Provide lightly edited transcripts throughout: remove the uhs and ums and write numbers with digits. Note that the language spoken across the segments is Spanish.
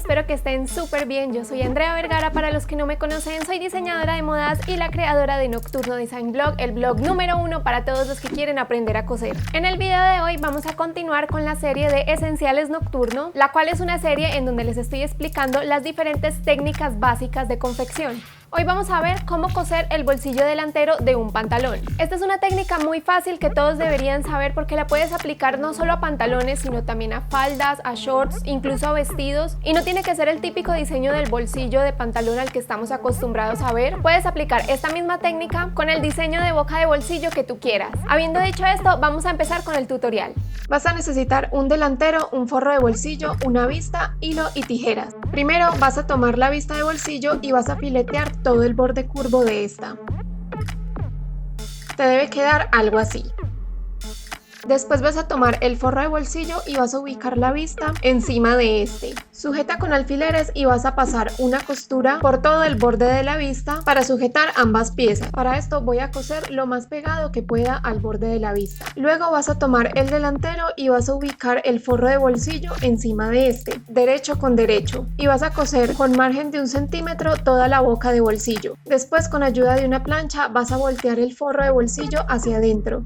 espero que estén súper bien. Yo soy Andrea Vergara, para los que no me conocen, soy diseñadora de modas y la creadora de Nocturno Design Blog, el blog número 1 para todos los que quieren aprender a coser. En el video de hoy vamos a continuar con la serie de Esenciales Nocturno, la cual es una serie en donde les estoy explicando las diferentes técnicas básicas de confección. Hoy vamos a ver cómo coser el bolsillo delantero de un pantalón. Esta es una técnica muy fácil que todos deberían saber porque la puedes aplicar no solo a pantalones, sino también a faldas, a shorts, incluso a vestidos. Y no tiene que ser el típico diseño del bolsillo de pantalón al que estamos acostumbrados a ver. Puedes aplicar esta misma técnica con el diseño de boca de bolsillo que tú quieras. Habiendo dicho esto, vamos a empezar con el tutorial. Vas a necesitar un delantero, un forro de bolsillo, una vista, hilo y tijeras. Primero vas a tomar la vista de bolsillo y vas a filetear todo el borde curvo de esta. Te debe quedar algo así. Después vas a tomar el forro de bolsillo y vas a ubicar la vista encima de este. Sujeta con alfileres y vas a pasar una costura por todo el borde de la vista para sujetar ambas piezas. Para esto voy a coser lo más pegado que pueda al borde de la vista. Luego vas a tomar el delantero y vas a ubicar el forro de bolsillo encima de este, derecho con derecho. Y vas a coser con margen de 1 centímetro toda la boca de bolsillo. Después, con ayuda de una plancha, vas a voltear el forro de bolsillo hacia adentro.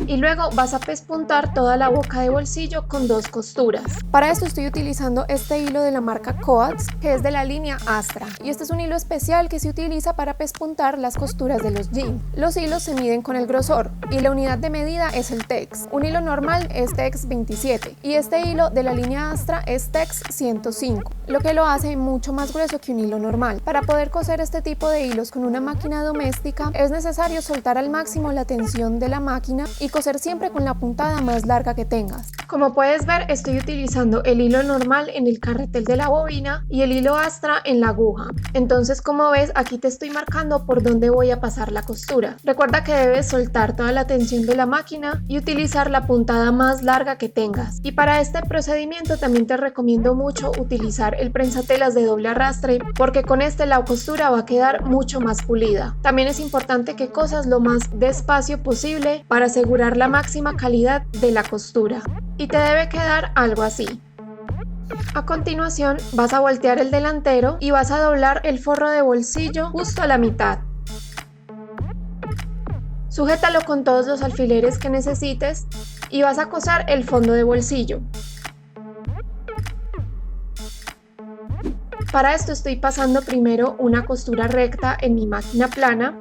Y luego vas a pespuntar toda la boca de bolsillo con 2 costuras. Para esto estoy utilizando este hilo de la marca Coats, que es de la línea Astra, y este es un hilo especial que se utiliza para pespuntar las costuras de los jeans. Los hilos se miden con el grosor y la unidad de medida es el TEX. Un hilo normal es TEX 27 y este hilo de la línea Astra es TEX 105, lo que lo hace mucho más grueso que un hilo normal. Para poder coser este tipo de hilos con una máquina doméstica es necesario soltar al máximo la tensión de la máquina y coser siempre con la puntada más larga que tengas. Como puedes ver, estoy utilizando el hilo normal en el carretel de la bobina y el hilo Astra en la aguja. Entonces, como ves, aquí te estoy marcando por dónde voy a pasar la costura. Recuerda que debes soltar toda la tensión de la máquina y utilizar la puntada más larga que tengas. Y para este procedimiento también te recomiendo mucho utilizar el prensatelas de doble arrastre, porque con este la costura va a quedar mucho más pulida. También es importante que cosas lo más despacio posible para asegurar la máxima calidad de la costura. Y te debe quedar algo así. A continuación vas a voltear el delantero y vas a doblar el forro de bolsillo justo a la mitad. Sujétalo con todos los alfileres que necesites y vas a coser el fondo de bolsillo. Para esto estoy pasando primero una costura recta en mi máquina plana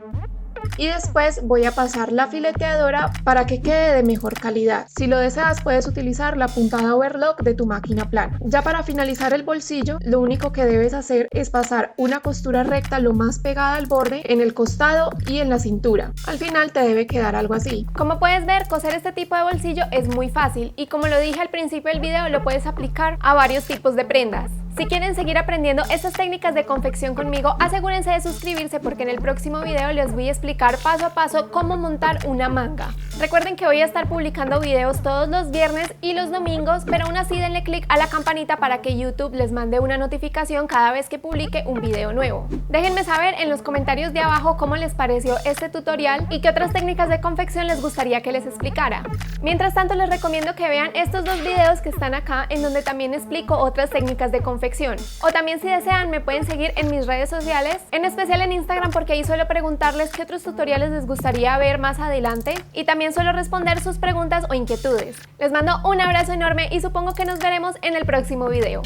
y después voy a pasar la fileteadora para que quede de mejor calidad. Si lo deseas, puedes utilizar la puntada overlock de tu máquina plana. Ya para finalizar el bolsillo, lo único que debes hacer es pasar una costura recta lo más pegada al borde, en el costado y en la cintura. Al final te debe quedar algo así. Como puedes ver, coser este tipo de bolsillo es muy fácil y, como lo dije al principio del video, lo puedes aplicar a varios tipos de prendas. Si quieren seguir aprendiendo estas técnicas de confección conmigo, asegúrense de suscribirse porque en el próximo video les voy a explicar paso a paso cómo montar una manga. Recuerden que voy a estar publicando videos todos los viernes y los domingos, pero aún así denle click a la campanita para que YouTube les mande una notificación cada vez que publique un video nuevo. Déjenme saber en los comentarios de abajo cómo les pareció este tutorial y qué otras técnicas de confección les gustaría que les explicara. Mientras tanto, les recomiendo que vean estos 2 videos que están acá, en donde también explico otras técnicas de confección. O también, si desean, me pueden seguir en mis redes sociales, en especial en Instagram, porque ahí suelo preguntarles qué otros tutoriales les gustaría ver más adelante y también suelo responder sus preguntas o inquietudes. Les mando un abrazo enorme y supongo que nos veremos en el próximo video.